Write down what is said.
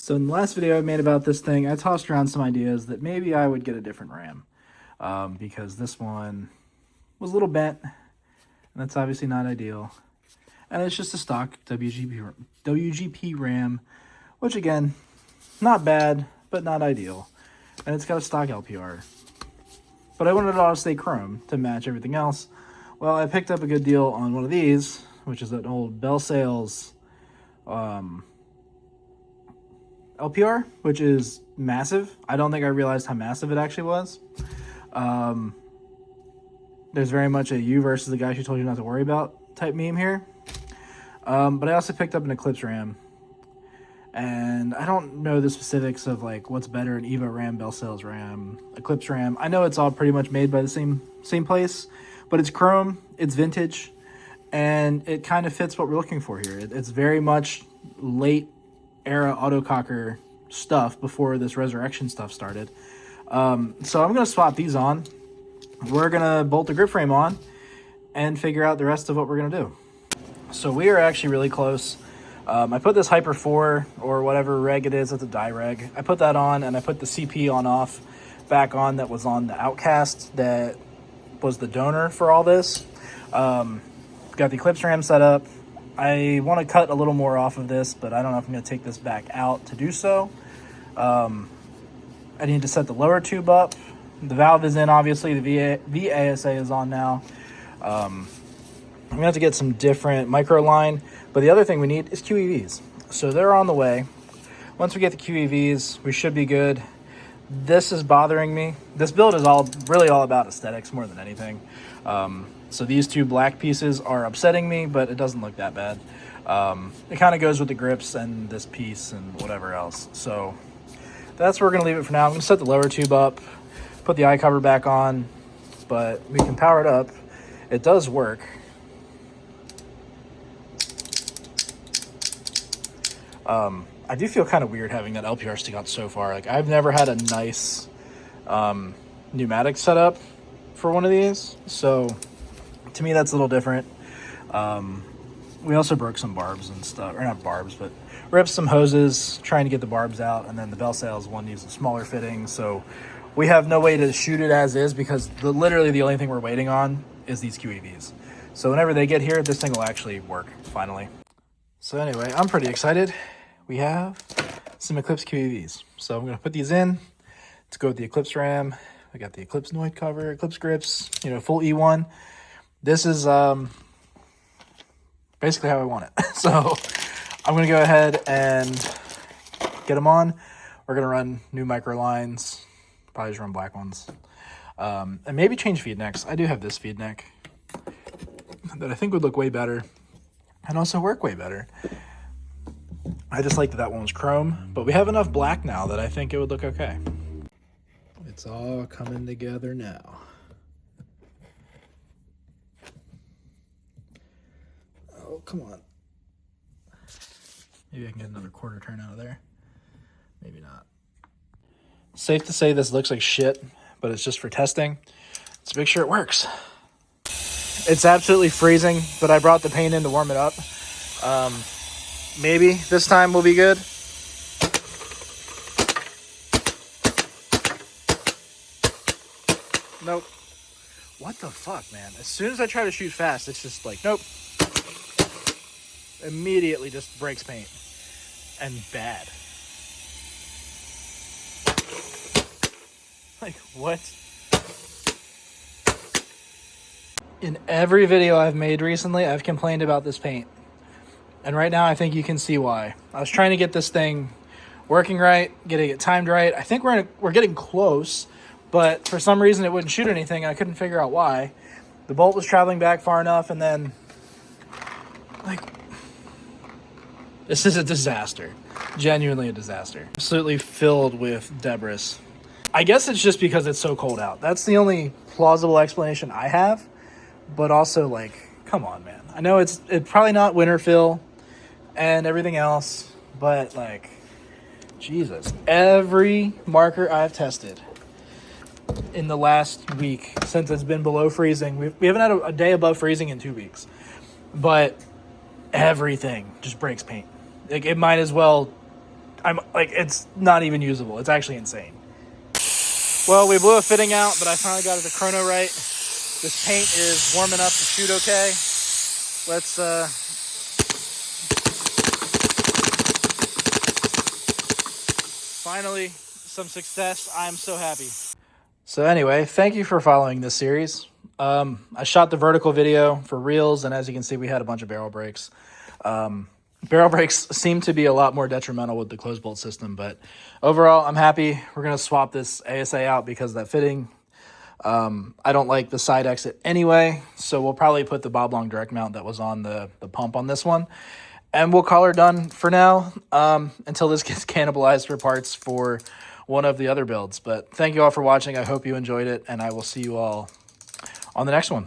So in the last video I made about this thing, I tossed around some ideas that maybe I would get a different RAM because this one was a little bent, and that's obviously not ideal. And it's just a stock WGP RAM, which again, not bad, but not ideal. And it's got a stock LPR. But I wanted it all to stay chrome to match everything else. Well, I picked up a good deal on one of these, which is an old Bell Sales LPR, which is massive. I don't think I realized how massive it actually was. There's very much a you versus the guy who told you not to worry about type meme here. But I also picked up an Eclipse RAM. And I don't know the specifics of like what's better, an EVO RAM, Bell Sales RAM, Eclipse RAM. I know it's all pretty much made by the same place, but it's chrome, it's vintage, and it kind of fits what we're looking for here. It's very much late era autococker stuff before this resurrection stuff started. So I'm going to swap these on. We're going to bolt the grip frame on and figure out the rest of what we're going to do. So we are actually really close. I put this Hyper 4 or whatever reg it is, it's a die reg. I put that on and I put the CP on off back on that was on the Outcast that was the donor for all this. Got the Eclipse RAM set up. I want to cut a little more off of this, but I don't know if I'm going to take this back out to do so. I need to set the lower tube up. The valve is in, obviously. The VASA is on now. I'm going to have to get some different micro line. But the other thing we need is QEVs. So they're on the way. Once we get the QEVs, we should be good. This is bothering me. This build is really all about aesthetics more than anything. So these two black pieces are upsetting me, but it doesn't look that bad. It kind of goes with the grips and this piece and whatever else. So that's where we're going to leave it for now. I'm going to set the lower tube up, put the eye cover back on, but we can power it up. It does work. I do feel kind of weird having that LPR stick out so far. Like, I've never had a nice pneumatic setup for one of these, so to me that's a little different. We also broke some barbs and stuff, or not barbs, but ripped some hoses trying to get the barbs out, and then the Bell Sales one needs a smaller fitting, so we have no way to shoot it as is because literally the only thing we're waiting on is these QEVs. So whenever they get here, this thing will actually work finally. So anyway, I'm pretty excited. We have some Eclipse QEVs. So I'm going to put these in. Let's go with the Eclipse RAM. We got the Eclipse Noid cover, Eclipse grips, full E1. This is basically how I want it. So I'm going to go ahead and get them on. We're going to run new micro lines. Probably just run black ones. And maybe change feed necks. I do have this feed neck that I think would look way better and also work way better. I just like that one was chrome, but we have enough black now that I think it would look okay. It's all coming together now. Oh, come on. Maybe I can get another quarter turn out of there. Maybe not. Safe to say this looks like shit, but it's just for testing. Let's make sure it works. It's absolutely freezing, but I brought the paint in to warm it up. Maybe this time will be good. Nope. What the fuck, man? As soon as I try to shoot fast, it's just like, nope. Immediately just breaks paint. And bad. Like, what? In every video I've made recently, I've complained about this paint. And right now, I think you can see why. I was trying to get this thing working right, getting it timed right. I think we're getting close, but for some reason it wouldn't shoot anything, and I couldn't figure out why. The bolt was traveling back far enough, and then, like, this is a disaster. Genuinely a disaster. Absolutely filled with debris. I guess it's just because it's so cold out. That's the only plausible explanation I have, but also, like, come on, man. I know it's probably not winter fill and everything else, but like, Jesus. Every marker I've tested in the last week since it's been below freezing, we haven't had a day above freezing in 2 weeks, but everything just breaks paint. Like, it might as well I'm like, it's not even usable. It's actually insane. Well, we blew a fitting out, but I finally got it to chrono right. This paint is warm enough to shoot okay. Let's finally some success. I'm so happy. So anyway, thank you for following this series. I shot the vertical video for reels, and as you can see, we had a bunch of barrel breaks. Barrel breaks seem to be a lot more detrimental with the closed bolt system, but overall, I'm happy. We're going to swap this ASA out because of that fitting. I don't like the side exit anyway, so we'll probably put the Bob Long direct mount that was on the pump on this one. And we'll call her done for now until this gets cannibalized for parts for one of the other builds. But thank you all for watching. I hope you enjoyed it, and I will see you all on the next one.